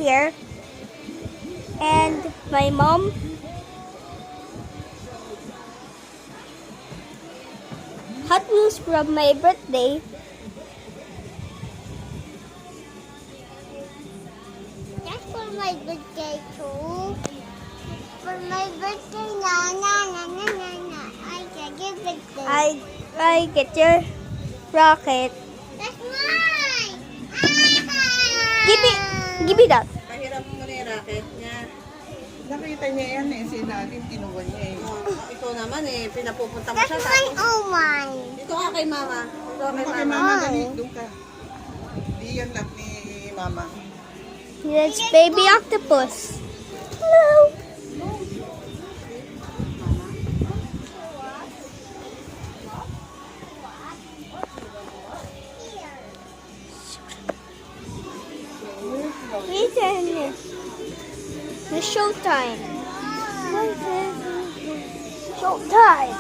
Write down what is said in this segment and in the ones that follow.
here. And my mom. Hot Wheels from my birthday. That's for my birthday too. For my birthday, I get your birthday. I get your rocket. That's mine. Give me that. Pahiram mo na yung racket niya. Nakita niya yan eh, sinabi, kinuha niya eh. Ikaw naman eh, pinapupunta mo That's siya. mine. Oh my. Dito ka kay mama. Dito ka kay Kay mama. mama, dali, doon ka. Di yan lang ni mama. It's baby octopus. Hello. Listen. It's showtime. Showtime.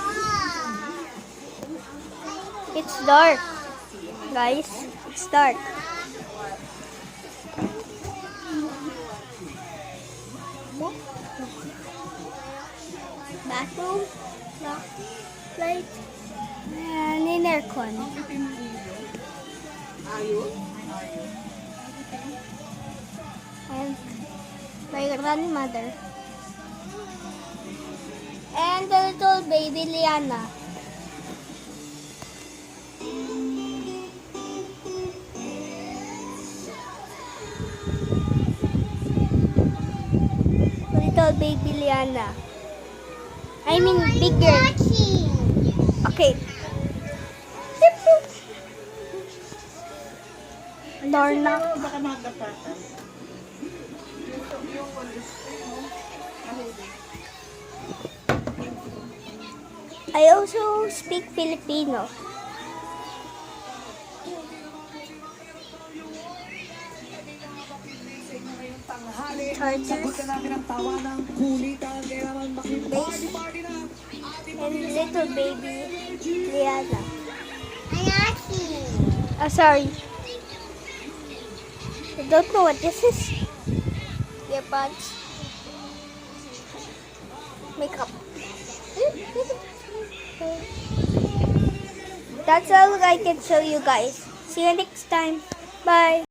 It's dark. Guys, it's dark. Bathroom, light, and an aircon. Ayun. And my grandmother. And the little baby Liana. Little baby Liana. I mean bigger. Okay. Lorna. Pero baka magdapatan. I also speak Filipino. Chargers. And little baby Liana. Sorry. I don't know what this is. Earbuds. Makeup. That's all I can show you guys. See you next time. Bye.